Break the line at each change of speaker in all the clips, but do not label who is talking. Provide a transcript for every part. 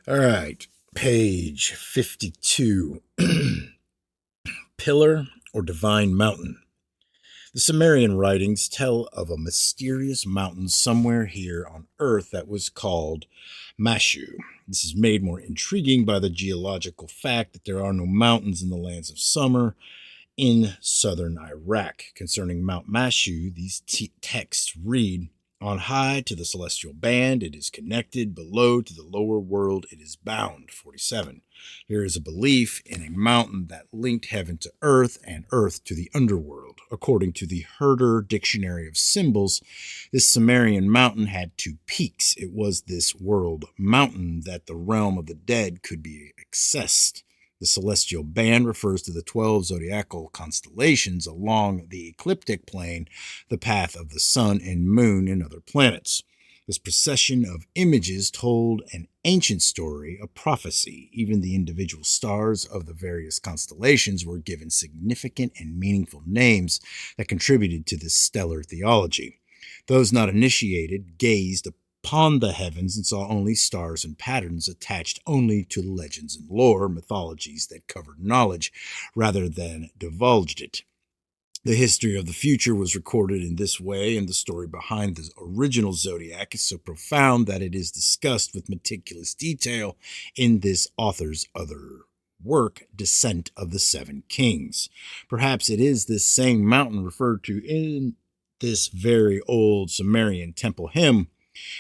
All right, page 52. Pillar or Divine Mountain. The Sumerian writings tell of a mysterious mountain somewhere here on Earth that was called Mashu. This is made more intriguing by the geological fact that there are no mountains in the lands of summer in southern Iraq. Concerning Mount Mashu, these texts read, "On high to the celestial band it is connected, below to the lower world it is bound." 47. Here is a belief in a mountain that linked heaven to earth and earth to the underworld. According to the Herder Dictionary of Symbols, this Sumerian mountain had two peaks. It was this world mountain that the realm of the dead could be accessed. The celestial band refers to the 12 zodiacal constellations along the ecliptic plane, the path of the sun and moon and other planets. This procession of images told an ancient story, a prophecy. Even the individual stars of the various constellations were given significant and meaningful names that contributed to this stellar theology. Those not initiated gazed upon the heavens and saw only stars and patterns attached only to legends and lore, mythologies that covered knowledge rather than divulged it. The history of the future was recorded in this way, and the story behind the original zodiac is so profound that it is discussed with meticulous detail in this author's other work, Descent of the Seven Kings. Perhaps it is this same mountain referred to in this very old Sumerian temple hymn.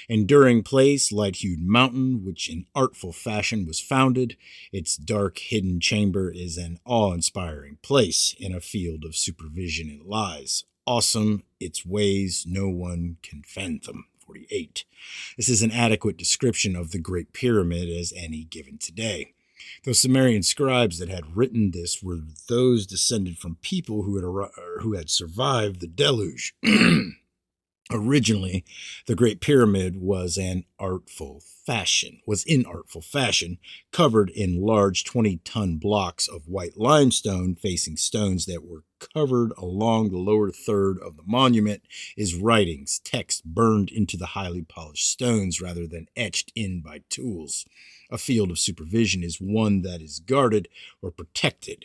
Enduring place, light-hued mountain, which in artful fashion was founded. Its dark, hidden chamber is an awe-inspiring place. In a field of supervision it lies. Awesome, its ways, no one can fathom. 48. This is an adequate description of the Great Pyramid as any given today. Those Sumerian scribes that had written this were those descended from people who had survived the deluge. Originally, the Great Pyramid was in artful fashion, covered in large 20-ton blocks of white limestone facing stones that were covered along the lower third of the monument is writings, text burned into the highly polished stones rather than etched in by tools. A field of supervision is one that is guarded or protected.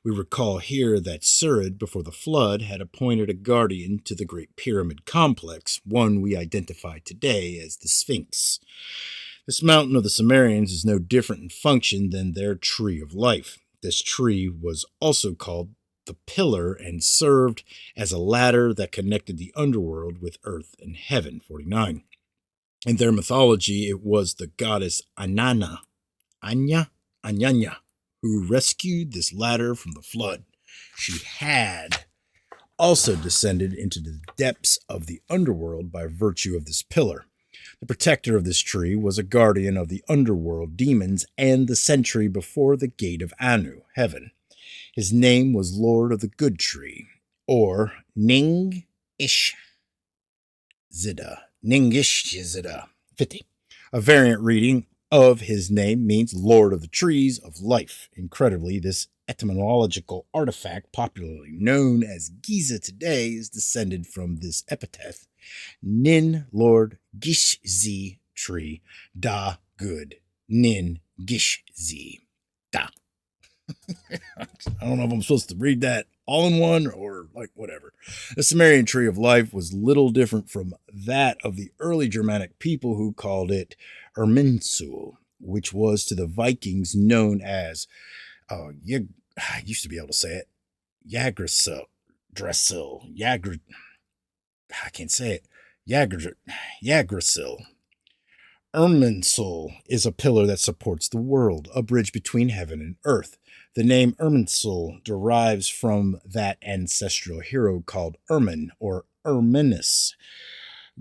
We recall here that Surid, before the flood, had appointed a guardian to the Great Pyramid complex, one we identify today as the Sphinx. This mountain of the Sumerians is no different in function than their tree of life. This tree was also called the pillar and served as a ladder that connected the underworld with earth and heaven. 49. In their mythology, it was the goddess Anyanya, who rescued this ladder from the flood. She had also descended into the depths of the underworld by virtue of this pillar. The protector of this tree was a guardian of the underworld demons and the sentry before the gate of Anu, heaven. His name was Lord of the Good Tree, or Ning-Ish-Zida. 50. A variant reading of his name means Lord of the Trees of Life. Incredibly, this etymological artifact, popularly known as Giza today, is descended from this epithet. Nin Lord Gishzi Tree, Da Good. Nin Gishzi Da. I don't know if I'm supposed to read that all in one or like whatever. The Sumerian tree of life was little different from that of the early Germanic people who called it Irminsul, which was to the Vikings known as, I used to be able to say it, Yggdrasil, I can't say it, Yggdrasil. Irminsul is a pillar that supports the world, a bridge between heaven and earth. The name Irminsul derives from that ancestral hero called Irmin or Irminus.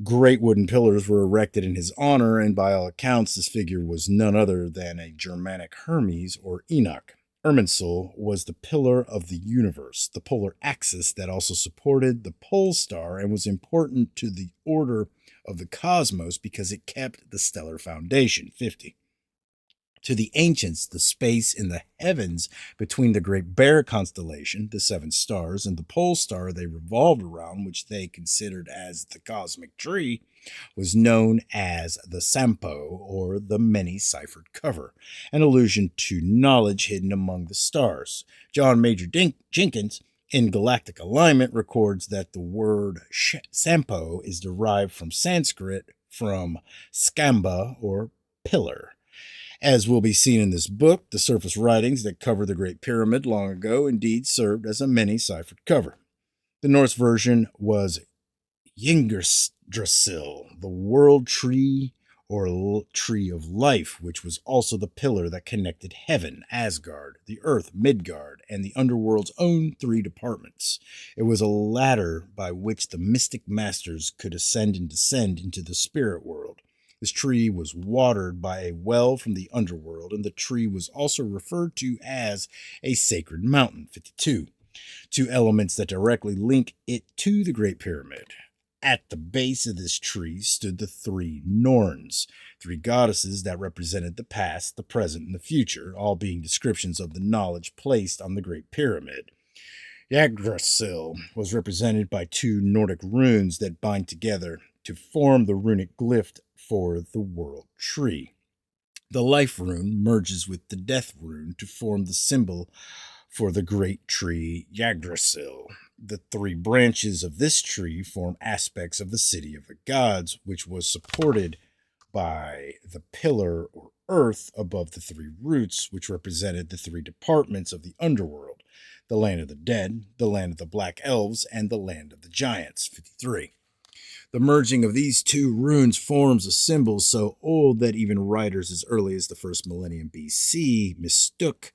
Great wooden pillars were erected in his honor, and by all accounts, this figure was none other than a Germanic Hermes or Enoch. Irminsul was the pillar of the universe, the polar axis that also supported the pole star and was important to the order of the cosmos because it kept the stellar foundation. 50. To the ancients, the space in the heavens between the Great Bear constellation, the seven stars, and the pole star they revolved around, which they considered as the cosmic tree, was known as the Sampo, or the many-ciphered cover, an allusion to knowledge hidden among the stars. John Major Jenkins, in Galactic Alignment, records that the word Sampo is derived from Sanskrit from skamba, or pillar. As will be seen in this book, the surface writings that cover the Great Pyramid long ago indeed served as a many-ciphered cover. The Norse version was Yggdrasil, the world tree or tree of life, which was also the pillar that connected heaven, Asgard, the earth, Midgard, and the underworld's own three departments. It was a ladder by which the mystic masters could ascend and descend into the spirit world. This tree was watered by a well from the underworld, and the tree was also referred to as a sacred mountain, 52. Two elements that directly link it to the Great Pyramid. At the base of this tree stood the three Norns, three goddesses that represented the past, the present, and the future, all being descriptions of the knowledge placed on the Great Pyramid. Yggdrasil was represented by two Nordic runes that bind together to form the runic glyph for the world tree. The life rune merges with the death rune to form the symbol for the great tree Yggdrasil. The three branches of this tree form aspects of the city of the gods, which was supported by the pillar or earth above the three roots, which represented the three departments of the underworld: the land of the dead, the land of the black elves, and the land of the giants, 53. The merging of these two runes forms a symbol so old that even writers as early as the first millennium BC mistook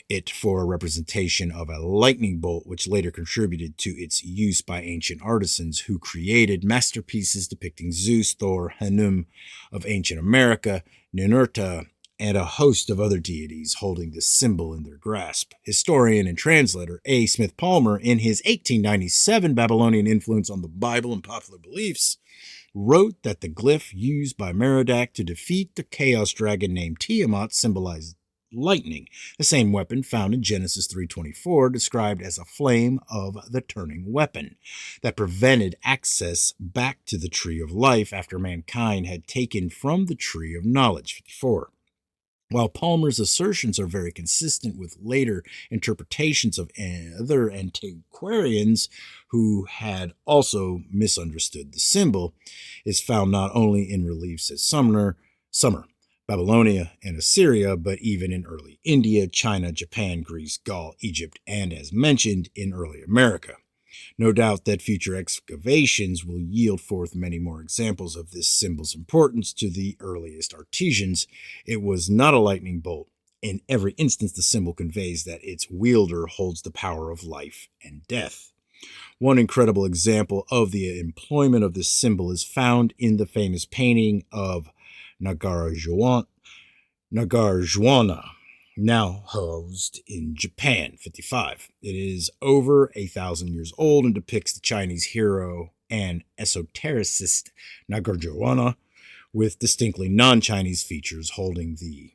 it for a representation of a lightning bolt, which later contributed to its use by ancient artisans who created masterpieces depicting Zeus, Thor, Hanum of ancient America, Ninurta, and a host of other deities holding this symbol in their grasp. Historian and translator A. Smith Palmer, in his 1897 Babylonian Influence on the Bible and Popular Beliefs, wrote that the glyph used by Merodach to defeat the chaos dragon named Tiamat symbolized lightning, the same weapon found in Genesis 3:24, described as a flame of the turning weapon that prevented access back to the tree of life after mankind had taken from the tree of knowledge, 54. While Palmer's assertions are very consistent with later interpretations of other antiquarians who had also misunderstood the symbol, is found not only in reliefs at Sumer, Babylonia, and Assyria, but even in early India, China, Japan, Greece, Gaul, Egypt, and as mentioned, in early America. No doubt that future excavations will yield forth many more examples of this symbol's importance to the earliest artisans. It was not a lightning bolt. In every instance, the symbol conveys that its wielder holds the power of life and death. One incredible example of the employment of this symbol is found in the famous painting of Nagarjuna, now housed in Japan, 55. It is over 1,000 years old and depicts the Chinese hero and esotericist Nagarjuna with distinctly non-Chinese features holding the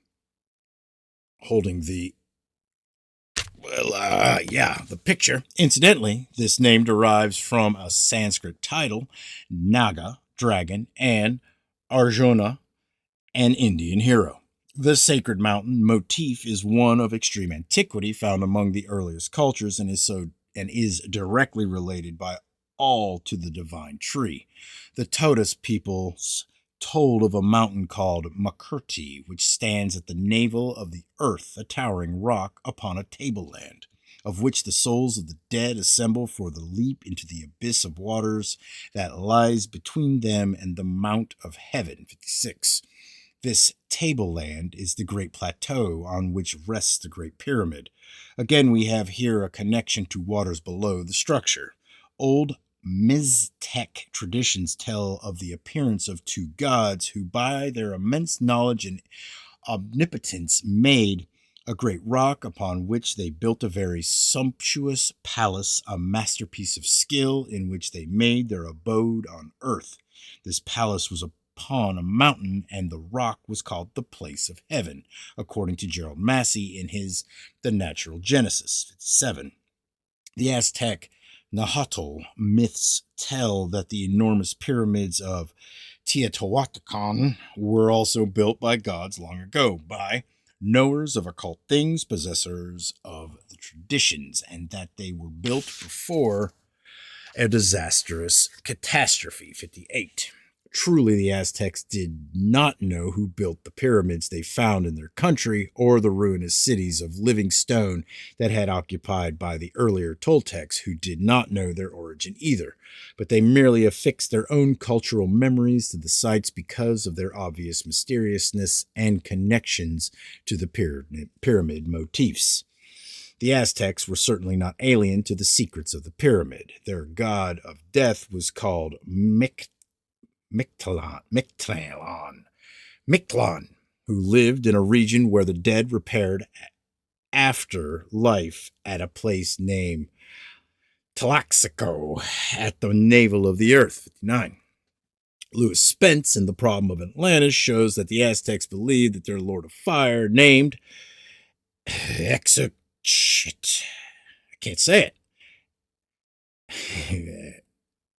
picture. Incidentally, this name derives from a Sanskrit title, Naga, dragon, and Arjuna, an Indian hero. The sacred mountain motif is one of extreme antiquity, found among the earliest cultures, and is directly related by all to the divine tree. The Todas peoples told of a mountain called Makurti, which stands at the navel of the earth, a towering rock upon a tableland, of which the souls of the dead assemble for the leap into the abyss of waters that lies between them and the mount of heaven, 56. This tableland is the great plateau on which rests the Great Pyramid. Again, we have here a connection to waters below the structure. Old Miztec traditions tell of the appearance of two gods who, by their immense knowledge and omnipotence, made a great rock upon which they built a very sumptuous palace, a masterpiece of skill in which they made their abode on earth. This palace was upon a mountain, and the rock was called the place of heaven, according to Gerald Massey in his The Natural Genesis, 57. The Aztec Nahuatl myths tell that the enormous pyramids of Teotihuacan were also built by gods long ago, by knowers of occult things, possessors of the traditions, and that they were built before a disastrous catastrophe, 58. Truly, the Aztecs did not know who built the pyramids they found in their country or the ruinous cities of living stone that had occupied by the earlier Toltecs, who did not know their origin either, but they merely affixed their own cultural memories to the sites because of their obvious mysteriousness and connections to the pyramid motifs. The Aztecs were certainly not alien to the secrets of the pyramid. Their god of death was called Mictlan, who lived in a region where the dead repaired after life at a place named Tlaxico at the navel of the earth, 59. Lewis Spence in The Problem of Atlantis shows that the Aztecs believed that their lord of fire, named Exochet, I can't say it,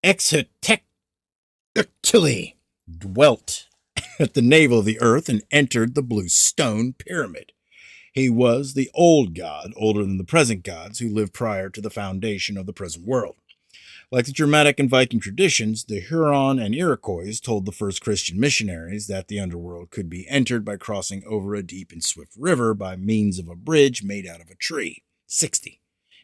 Exotectili, dwelt at the navel of the earth and entered the blue stone pyramid. He was the old god, older than the present gods, who lived prior to the foundation of the present world. Like the Germanic and Viking traditions, the Huron and Iroquois told the first Christian missionaries that the underworld could be entered by crossing over a deep and swift river by means of a bridge made out of a tree. 60.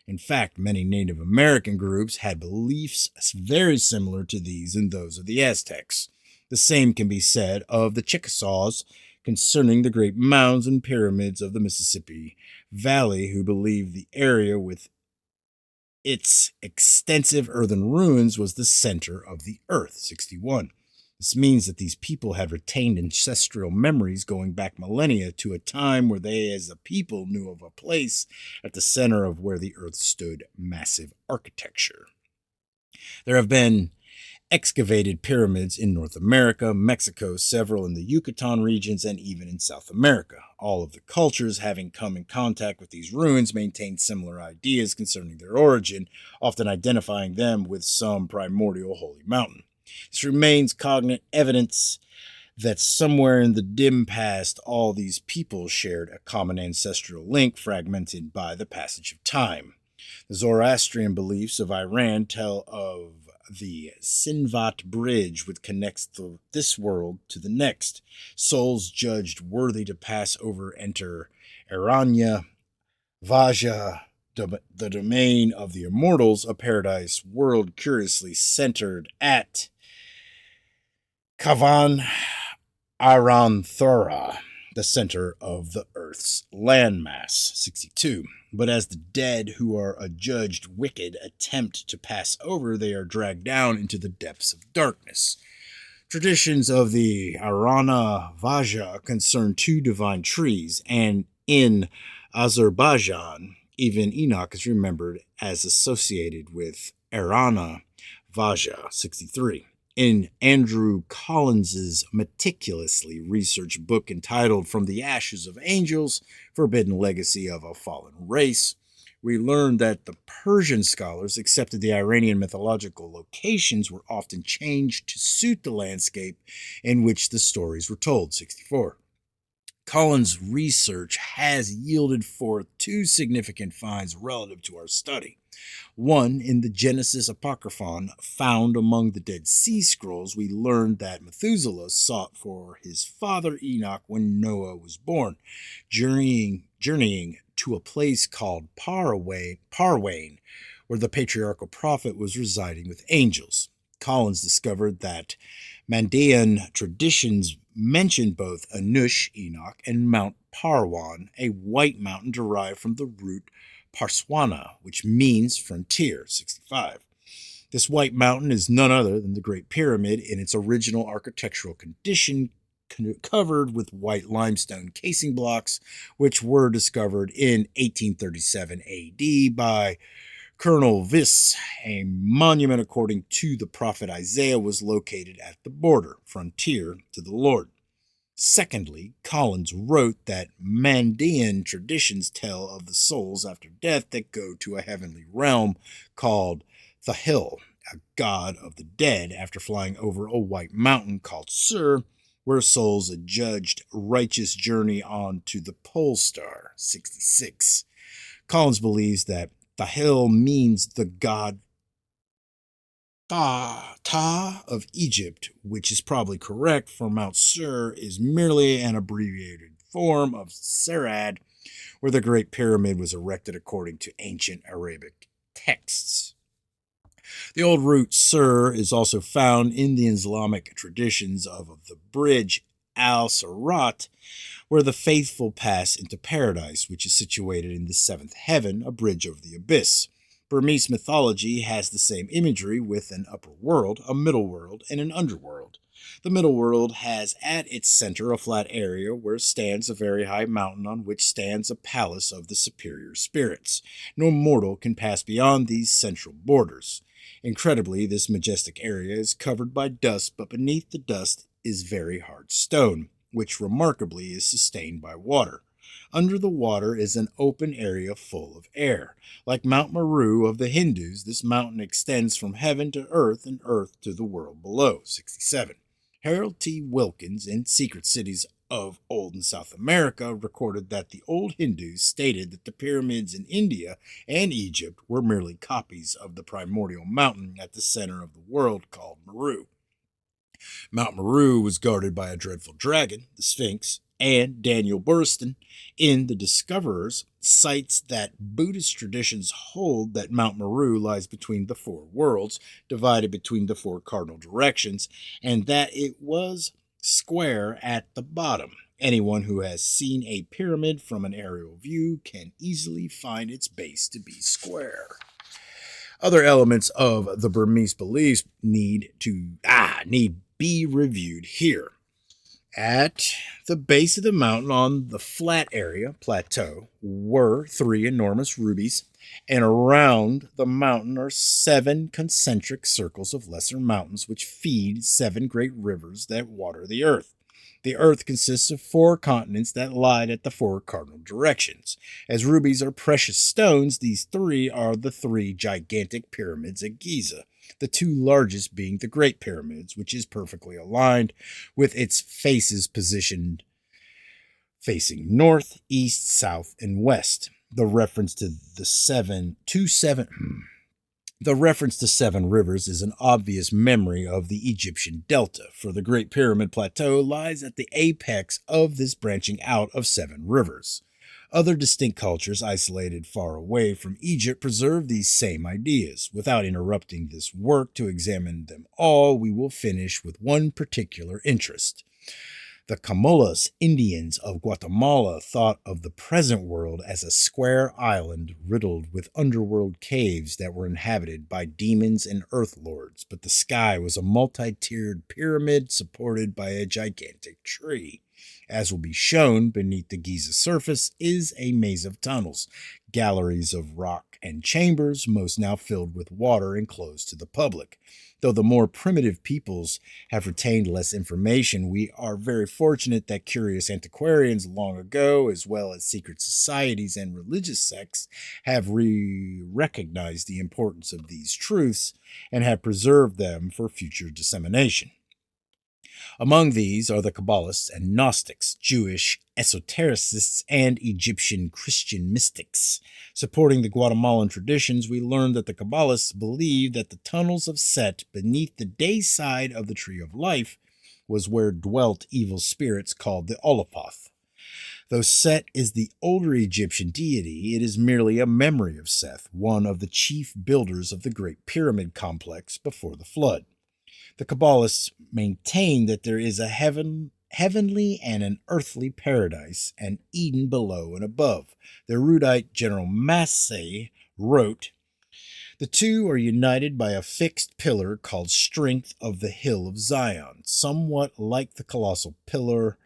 In fact, many Native American groups had beliefs very similar to these and those of the Aztecs. The same can be said of the Chickasaws concerning the great mounds and pyramids of the Mississippi Valley, who believed the area with its extensive earthen ruins was the center of the earth. 61. This means that these people had retained ancestral memories going back millennia to a time where they as a people knew of a place at the center of where the earth stood massive architecture. There have been excavated pyramids in North America, Mexico, several in the Yucatan regions, and even in South America. All of the cultures having come in contact with these ruins maintain similar ideas concerning their origin, often identifying them with some primordial holy mountain. This remains cognate evidence that somewhere in the dim past all these people shared a common ancestral link fragmented by the passage of time. The Zoroastrian beliefs of Iran tell of the Sinvat Bridge, which connects this world to the next. Souls judged worthy to pass over enter Aranya, Vaja, the domain of the immortals, a paradise world curiously centered at Kavan Aranthora, the center of the Earth's landmass. 62. But as the dead who are adjudged wicked attempt to pass over, they are dragged down into the depths of darkness. Traditions of the Arana Vaja concern two divine trees, and in Azerbaijan, even Enoch is remembered as associated with Arana Vaja. 63. In Andrew Collins's meticulously researched book entitled From the Ashes of Angels, Forbidden Legacy of a Fallen Race, we learn that the Persian scholars accepted the Iranian mythological locations were often changed to suit the landscape in which the stories were told. 64. Collins' research has yielded forth two significant finds relative to our study. One, in the Genesis Apocryphon found among the Dead Sea Scrolls, we learned that Methuselah sought for his father Enoch when Noah was born, journeying to a place called Parwain, where the patriarchal prophet was residing with angels. Collins discovered that Mandaean traditions mention both Anush, Enoch, and Mount Parwan, a white mountain derived from the root Parswana, which means frontier. 65. This white mountain is none other than the Great Pyramid in its original architectural condition, covered with white limestone casing blocks, which were discovered in 1837 AD by Colonel Vis, a monument according to the prophet Isaiah, was located at the border, frontier to the Lord. Secondly, Collins wrote that Mandean traditions tell of the souls after death that go to a heavenly realm called the Hill, a god of the dead, after flying over a white mountain called Sur, where souls adjudged righteous journey on to the pole star, 66. Collins believes that the Hill means the god Ta of Egypt, which is probably correct, for Mount Sur is merely an abbreviated form of Serad, where the Great Pyramid was erected according to ancient Arabic texts. The old root Sur is also found in the Islamic traditions of the bridge Al-Sirat, where the faithful pass into paradise, which is situated in the seventh heaven, a bridge over the abyss. Burmese mythology has the same imagery with an upper world, a middle world, and an underworld. The middle world has at its center a flat area where stands a very high mountain on which stands a palace of the superior spirits. No mortal can pass beyond these central borders. Incredibly, this majestic area is covered by dust, but beneath the dust is very hard stone, which remarkably is sustained by water. Under the water is an open area full of air. Like Mount Meru of the Hindus, this mountain extends from heaven to earth and earth to the world below. 67. Harold T. Wilkins in Secret Cities of Old and South America recorded that the old Hindus stated that the pyramids in India and Egypt were merely copies of the primordial mountain at the center of the world called Meru. Mount Meru was guarded by a dreadful dragon, the Sphinx, and Daniel Burstyn in The Discoverers cites that Buddhist traditions hold that Mount Meru lies between the four worlds, divided between the four cardinal directions, and that it was square at the bottom. Anyone who has seen a pyramid from an aerial view can easily find its base to be square. Other elements of the Burmese beliefs need be reviewed here. At the base of the mountain on the flat area, plateau, were 3 enormous rubies, and around the mountain are 7 concentric circles of lesser mountains which feed 7 great rivers that water the earth. The earth consists of 4 continents that lie at the 4 cardinal directions. As rubies are precious stones, these 3 are the 3 gigantic pyramids at Giza, the 2 largest being the Great Pyramids, which is perfectly aligned with its faces positioned facing north, east, south, and west. The reference to 7 rivers is an obvious memory of the Egyptian Delta, for the Great Pyramid Plateau lies at the apex of this branching out of 7 rivers. Other distinct cultures isolated far away from Egypt preserve these same ideas. Without interrupting this work to examine them all, we will finish with one particular interest. The Camolas Indians of Guatemala thought of the present world as a square island riddled with underworld caves that were inhabited by demons and earth lords, but the sky was a multi-tiered pyramid supported by a gigantic tree. As will be shown, beneath the Giza surface is a maze of tunnels, galleries of rock and chambers, most now filled with water and closed to the public. Though the more primitive peoples have retained less information, we are very fortunate that curious antiquarians long ago, as well as secret societies and religious sects, have recognized the importance of these truths and have preserved them for future dissemination. Among these are the Kabbalists and Gnostics, Jewish esotericists, and Egyptian Christian mystics. Supporting the Guatemalan traditions, we learn that the Kabbalists believed that the tunnels of Set beneath the day side of the Tree of Life was where dwelt evil spirits called the Olophoth. Though Set is the older Egyptian deity, it is merely a memory of Seth, one of the chief builders of the Great Pyramid complex before the flood. The Kabbalists maintain that there is a heavenly and an earthly paradise, and Eden below and above. The erudite General Massey wrote, "The two are united by a fixed pillar called Strength of the Hill of Zion, somewhat like the colossal pillar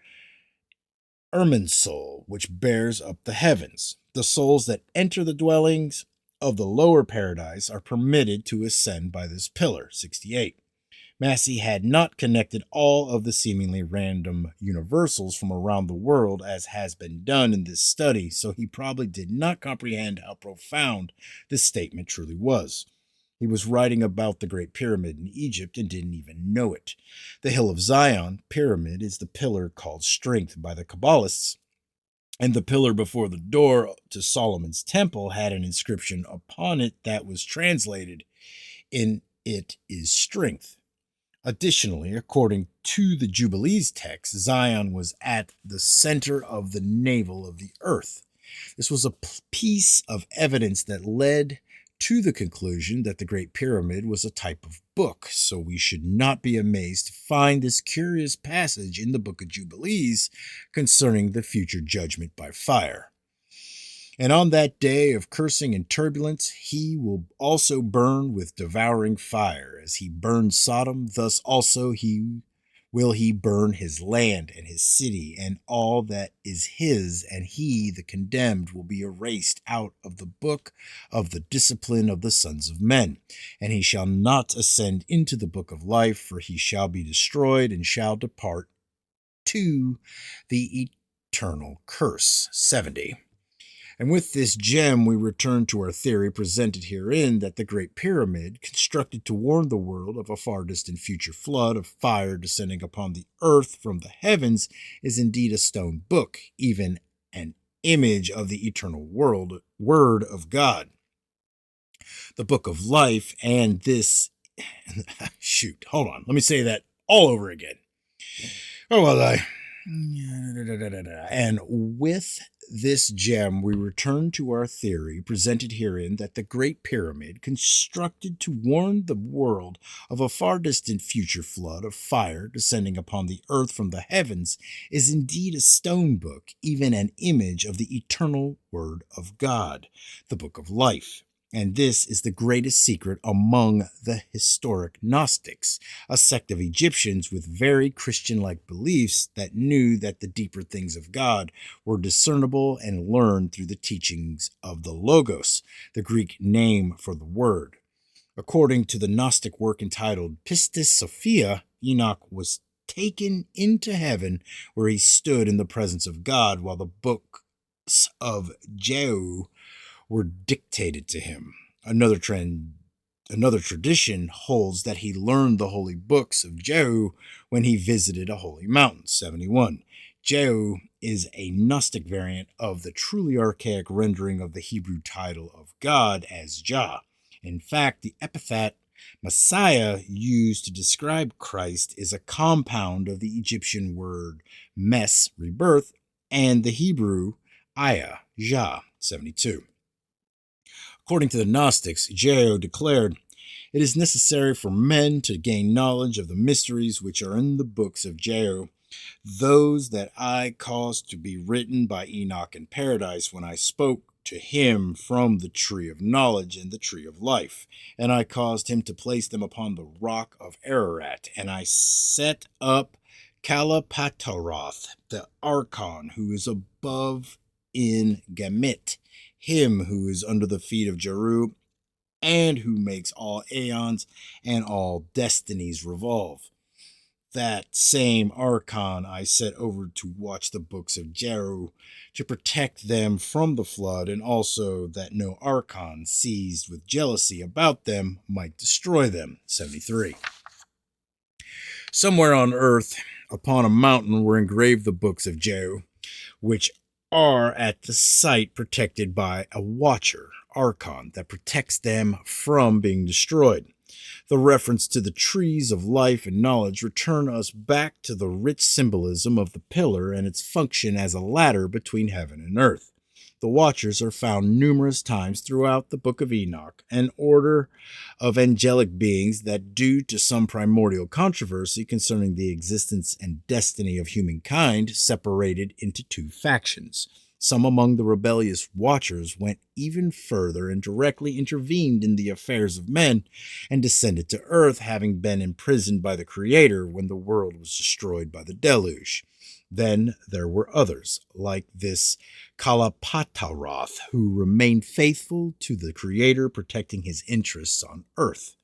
Irminsul, which bears up the heavens. The souls that enter the dwellings of the lower paradise are permitted to ascend by this pillar. 68. Massey had not connected all of the seemingly random universals from around the world as has been done in this study, so he probably did not comprehend how profound this statement truly was. He was writing about the Great Pyramid in Egypt and didn't even know it. The Hill of Zion pyramid is the pillar called strength by the Kabbalists, and the pillar before the door to Solomon's temple had an inscription upon it that was translated, "In it is strength." Additionally, according to the Jubilees text, Zion was at the center of the navel of the earth. This was a piece of evidence that led to the conclusion that the Great Pyramid was a type of book, so we should not be amazed to find this curious passage in the Book of Jubilees concerning the future judgment by fire. And on that day of cursing and turbulence, he will also burn with devouring fire. As he burned Sodom, thus also will he burn his land and his city and all that is his, and he, the condemned, will be erased out of the book of the discipline of the sons of men. And he shall not ascend into the book of life, for he shall be destroyed and shall depart to the eternal curse. 70. And with this gem, we return to our theory presented herein that the Great Pyramid, constructed to warn the world of a far distant future flood of fire descending upon the earth from the heavens, is indeed a stone book, even an image of the eternal word of God. The book of life, and this... Shoot, hold on. Let me say that all over again. Oh, well, And with this gem, we return to our theory presented herein that the Great Pyramid, constructed to warn the world of a far distant future flood of fire descending upon the earth from the heavens, is indeed a stone book, even an image of the eternal word of God, the book of life. And this is the greatest secret among the historic Gnostics, a sect of Egyptians with very Christian-like beliefs that knew that the deeper things of God were discernible and learned through the teachings of the Logos, the Greek name for the Word. According to the Gnostic work entitled Pistis Sophia, Enoch was taken into heaven, where he stood in the presence of God while the books of Jehu were dictated to him. Another tradition holds that he learned the holy books of Jehu when he visited a holy mountain. 71. Jehu is a Gnostic variant of the truly archaic rendering of the Hebrew title of God as Jah. In fact, the epithet Messiah used to describe Christ is a compound of the Egyptian word mes, rebirth, and the Hebrew ayah, Jah. 72. According to the Gnostics, Jehu declared, "It is necessary for men to gain knowledge of the mysteries which are in the books of Jehu, those that I caused to be written by Enoch in paradise when I spoke to him from the tree of knowledge and the tree of life. And I caused him to place them upon the rock of Ararat. And I set up Kalapataroth, the Archon, who is above in Gamit, him who is under the feet of Jeru, and who makes all aeons and all destinies revolve. That same Archon I set over to watch the books of Jeru, to protect them from the flood, and also that no Archon seized with jealousy about them might destroy them." 73. Somewhere on earth, upon a mountain, were engraved the books of Jehu, which are at the site protected by a watcher, Archon, that protects them from being destroyed. The reference to the trees of life and knowledge return us back to the rich symbolism of the pillar and its function as a ladder between heaven and earth. The Watchers are found numerous times throughout the Book of Enoch, an order of angelic beings that, due to some primordial controversy concerning the existence and destiny of humankind, separated into two factions. Some among the rebellious Watchers went even further and directly intervened in the affairs of men and descended to earth, having been imprisoned by the Creator when the world was destroyed by the deluge. Then there were others, like this Kalapataroth, who remained faithful to the Creator, protecting his interests on Earth.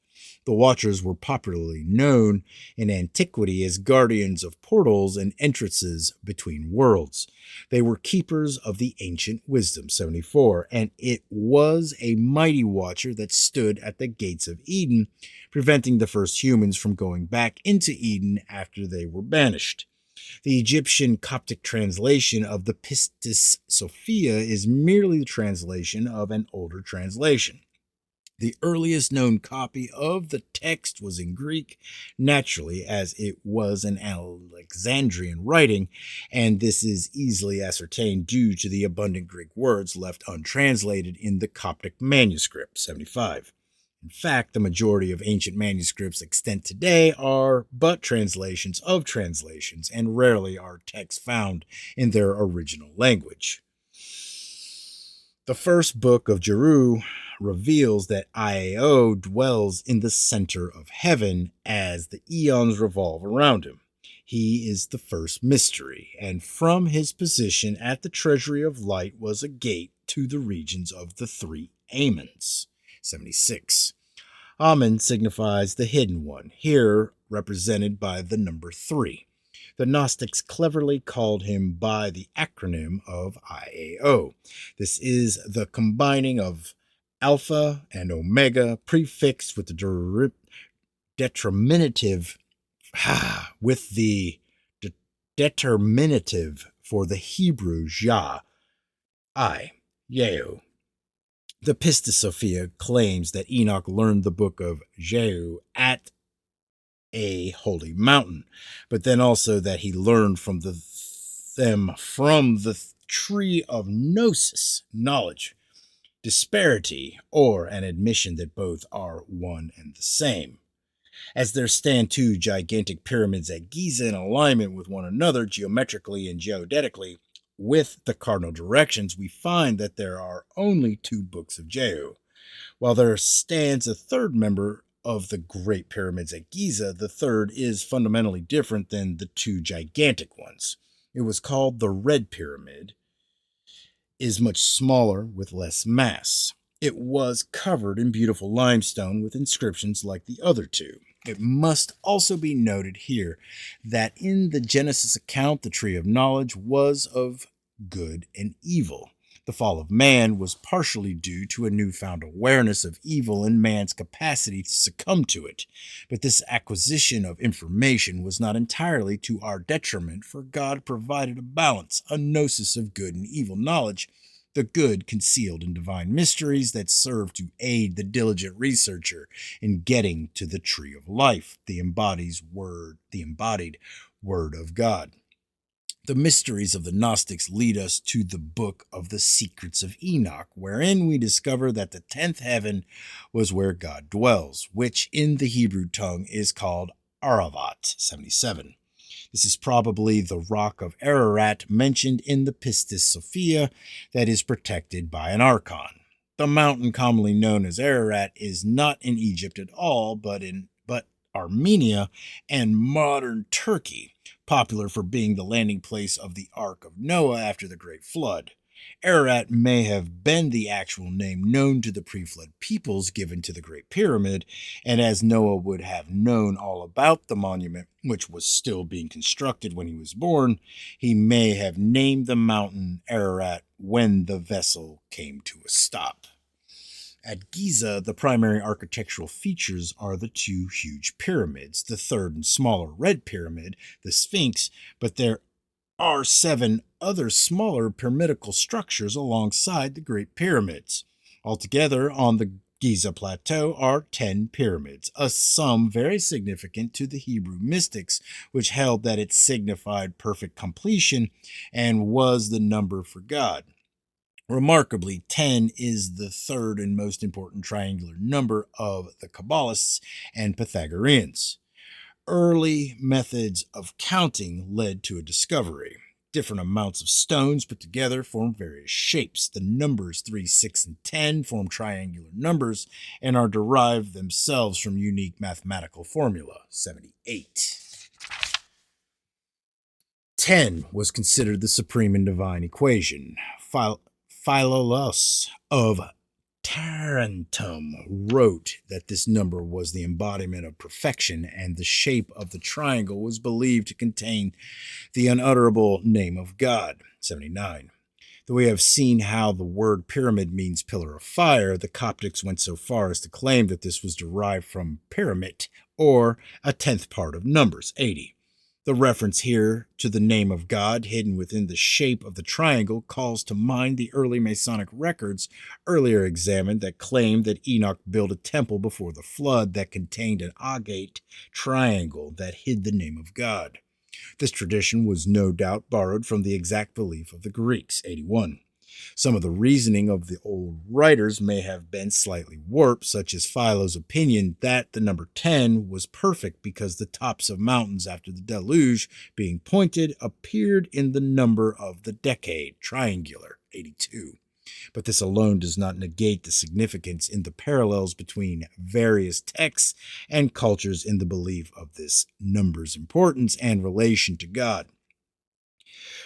The Watchers were popularly known in antiquity as guardians of portals and entrances between worlds. They were keepers of the ancient wisdom, 74, and it was a mighty Watcher that stood at the gates of Eden, preventing the first humans from going back into Eden after they were banished. The Egyptian Coptic translation of the Pistis Sophia is merely the translation of an older translation. The earliest known copy of the text was in Greek, naturally, as it was an Alexandrian writing, and this is easily ascertained due to the abundant Greek words left untranslated in the Coptic manuscript, 75. In fact, the majority of ancient manuscripts extant today are but translations of translations, and rarely are texts found in their original language. The first book of Jeru reveals that Iao dwells in the center of heaven as the eons revolve around him. He is the first mystery, and from his position at the treasury of light was a gate to the regions of the three Amens. 76. Amen signifies the hidden one, here represented by the number 3. The Gnostics cleverly called him by the acronym of IAO. This is the combining of alpha and omega prefixed with the determinative determinative for the Hebrew Jah, Yeo. The Pistis Sophia claims that Enoch learned the book of Jehu at a holy mountain, but then also that he learned from the tree of gnosis, knowledge, disparity, or an admission that both are one and the same. As there stand two gigantic pyramids at Giza in alignment with one another geometrically and geodetically with the cardinal directions, we find that there are only 2 books of Jehu. While there stands a third member of the Great Pyramids at Giza, the third is fundamentally different than the 2 gigantic ones. It was called the Red Pyramid, is much smaller with less mass. It was covered in beautiful limestone with inscriptions like the other 2. It must also be noted here that in the Genesis account, the tree of knowledge was of good and evil. The fall of man was partially due to a newfound awareness of evil and man's capacity to succumb to it. But this acquisition of information was not entirely to our detriment, for God provided a balance, a gnosis of good and evil knowledge, the good concealed in divine mysteries that serve to aid the diligent researcher in getting to the tree of life, the embodied word of God. The mysteries of the Gnostics lead us to the book of the Secrets of Enoch, wherein we discover that the 10th heaven was where God dwells, which in the Hebrew tongue is called Aravat, 77. This is probably the rock of Ararat mentioned in the Pistis Sophia that is protected by an archon. The mountain commonly known as Ararat is not in Egypt at all, but Armenia and modern Turkey, popular for being the landing place of the Ark of Noah after the Great Flood. Ararat may have been the actual name known to the pre-flood peoples given to the Great Pyramid, and as Noah would have known all about the monument, which was still being constructed when he was born, he may have named the mountain Ararat when the vessel came to a stop. At Giza, the primary architectural features are the 2 huge pyramids, the third and smaller Red Pyramid, the Sphinx, but there are 7 other smaller pyramidical structures alongside the Great Pyramids. Altogether, on the Giza Plateau are 10 pyramids, a sum very significant to the Hebrew mystics, which held that it signified perfect completion and was the number for God. Remarkably, 10 is the third and most important triangular number of the Kabbalists and Pythagoreans. Early methods of counting led to a discovery. Different amounts of stones put together form various shapes. The numbers 3, 6, and 10 form triangular numbers and are derived themselves from unique mathematical formula, 78. 10 was considered the supreme and divine equation. Philolaus of Tarentum wrote that this number was the embodiment of perfection, and the shape of the triangle was believed to contain the unutterable name of God. 79. Though we have seen how the word pyramid means pillar of fire, the Coptics went so far as to claim that this was derived from pyramid, or a tenth part of numbers, 80. The reference here to the name of God hidden within the shape of the triangle calls to mind the early Masonic records earlier examined that claimed that Enoch built a temple before the flood that contained an agate triangle that hid the name of God. This tradition was no doubt borrowed from the exact belief of the Greeks, 81. Some of the reasoning of the old writers may have been slightly warped, such as Philo's opinion that the number 10 was perfect because the tops of mountains after the deluge, being pointed, appeared in the number of the decade, triangular, 82. But this alone does not negate the significance in the parallels between various texts and cultures in the belief of this number's importance and relation to God.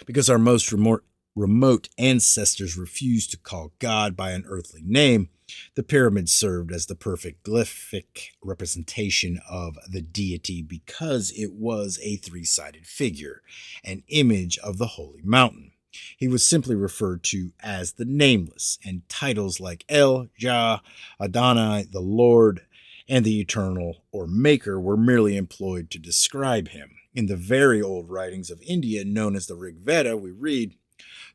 Because our most remote ancestors refused to call God by an earthly name, the pyramid served as the perfect glyphic representation of the deity because it was a three-sided figure, an image of the holy mountain. He was simply referred to as the Nameless, and titles like El, Jah, Adonai, the Lord, and the Eternal or Maker were merely employed to describe him. In the very old writings of India, known as the Rig Veda, we read,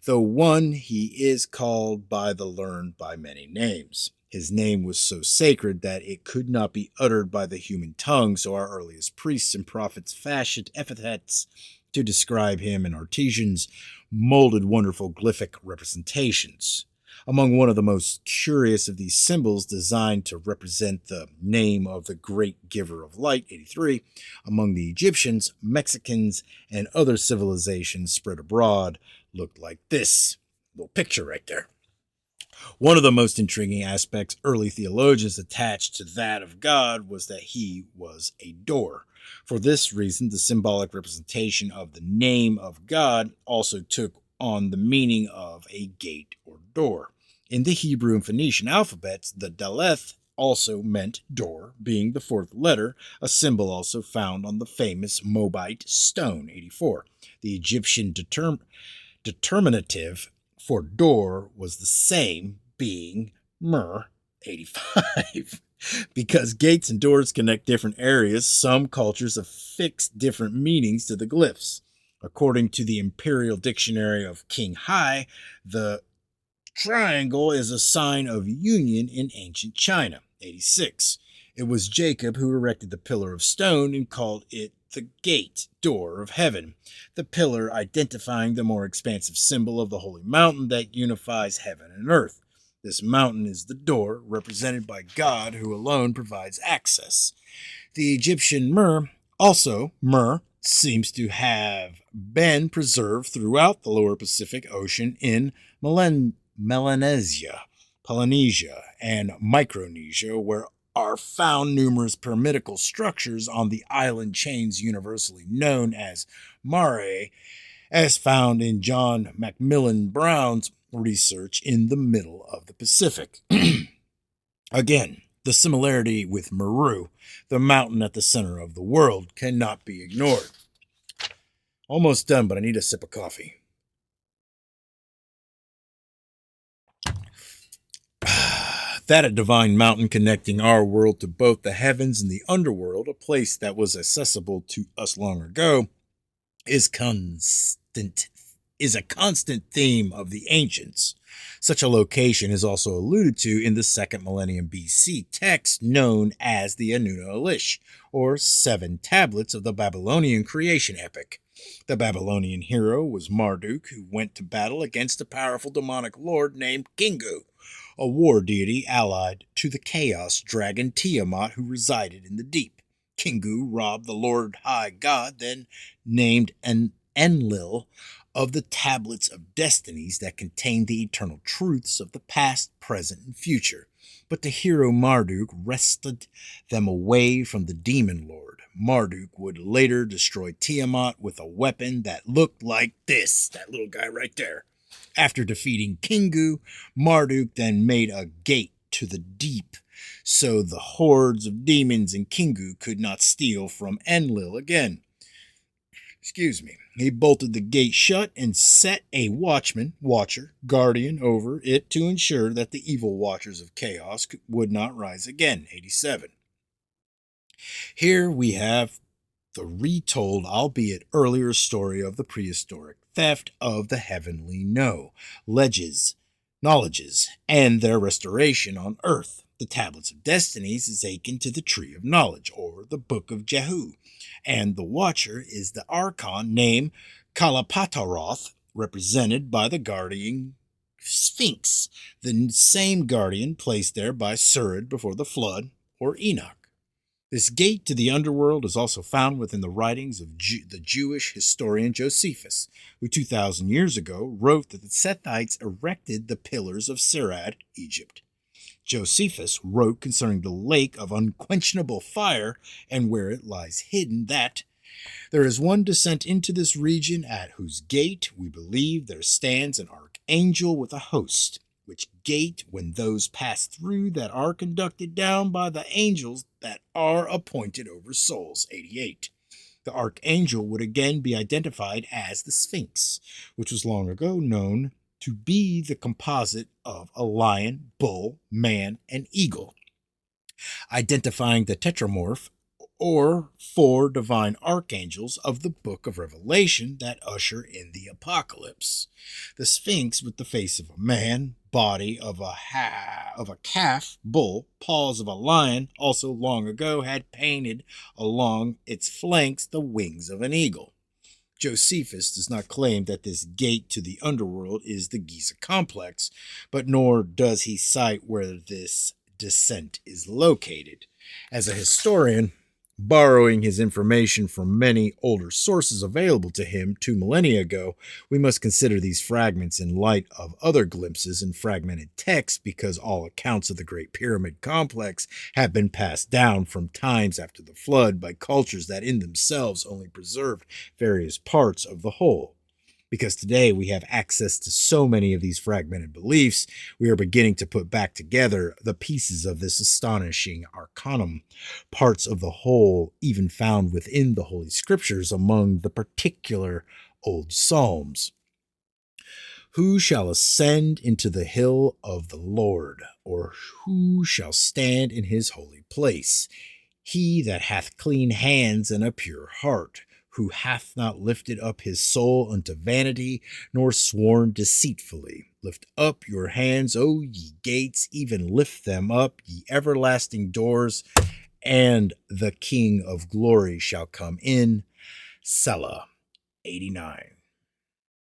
"Though one, he is called by the learned by many names. His name was so sacred that it could not be uttered by the human tongue, so our earliest priests and prophets fashioned epithets to describe him, and artisans molded wonderful glyphic representations. Among one of the most curious of these symbols, designed to represent the name of the great giver of light, 83, among the Egyptians, Mexicans, and other civilizations spread abroad, looked like this little picture right there. One of the most intriguing aspects early theologians attached to that of God was that he was a door. For this reason, the symbolic representation of the name of God also took on the meaning of a gate or door. In the Hebrew and Phoenician alphabets, the Daleth also meant door, being the fourth letter, a symbol also found on the famous Moabite stone, 84. The Egyptian determinative for door was the same, being Mer, 85. Because gates and doors connect different areas, some cultures affix different meanings to the glyphs. According to the Imperial Dictionary of King Hai, the triangle is a sign of union in ancient China, 86. It was Jacob who erected the pillar of stone and called it the gate, door of heaven, the pillar identifying the more expansive symbol of the holy mountain that unifies heaven and earth. This mountain is the door, represented by God, who alone provides access. The Egyptian Mer, also Mer, seems to have been preserved throughout the lower Pacific Ocean in Melanesia, Polynesia, and Micronesia, where are found numerous pyramidical structures on the island chains universally known as Mare, as found in John Macmillan Brown's research in the middle of the Pacific. Again, the similarity with Meru, the mountain at the center of the world, cannot be ignored. Almost done, but I need a sip of coffee. That a divine mountain connecting our world to both the heavens and the underworld, a place that was accessible to us long ago, is a constant theme of the ancients. Such a location is also alluded to in the 2nd millennium BC text known as the Enuna Elish, or 7 tablets of the Babylonian creation epic. The Babylonian hero was Marduk, who went to battle against a powerful demonic lord named Kingu, a war deity allied to the chaos dragon Tiamat who resided in the deep. Kingu robbed the Lord High God, then named Enlil, of the tablets of destinies that contained the eternal truths of the past, present, and future. But the hero Marduk wrested them away from the demon lord. Marduk would later destroy Tiamat with a weapon that looked like this, that little guy right there. After defeating Kingu, Marduk then made a gate to the deep, so the hordes of demons in Kingu could not steal from Enlil again. He bolted the gate shut and set a guardian over it to ensure that the evil watchers of chaos would not rise again. 87. Here we have the retold, albeit earlier, story of the prehistoric theft of the heavenly knowledges, and their restoration on earth. The Tablets of Destinies is akin to the Tree of Knowledge, or the Book of Jehu, and the Watcher is the Archon named Kalapataroth, represented by the guardian Sphinx, the same guardian placed there by Surid before the flood, or Enoch. This gate to the underworld is also found within the writings of the Jewish historian Josephus, who 2,000 years ago wrote that the Sethites erected the pillars of Sirad, Egypt. Josephus wrote concerning the lake of unquenchable fire and where it lies hidden that there is one descent into this region at whose gate we believe there stands an archangel with a host, which gate, when those pass through that are conducted down by the angels that are appointed over souls. 88. The archangel would again be identified as the Sphinx, which was long ago known to be the composite of a lion, bull, man, and eagle, identifying the tetramorph or four divine archangels of the book of Revelation that usher in the apocalypse. The Sphinx with the face of a man, body of a calf, bull, paws of a lion, also long ago had painted along its flanks the wings of an eagle. Josephus does not claim that this gate to the underworld is the Giza complex, but nor does he cite where this descent is located. As a historian, borrowing his information from many older sources available to him 2 millennia ago, we must consider these fragments in light of other glimpses in fragmented texts, because all accounts of the Great Pyramid complex have been passed down from times after the flood by cultures that in themselves only preserved various parts of the whole. Because today we have access to so many of these fragmented beliefs, we are beginning to put back together the pieces of this astonishing arcanum, parts of the whole even found within the Holy Scriptures among the particular old Psalms. Who shall ascend into the hill of the Lord, or who shall stand in his holy place? He that hath clean hands and a pure heart, who hath not lifted up his soul unto vanity, nor sworn deceitfully. Lift up your hands, O ye gates, even lift them up, ye everlasting doors, and the King of glory shall come in. Selah. 89.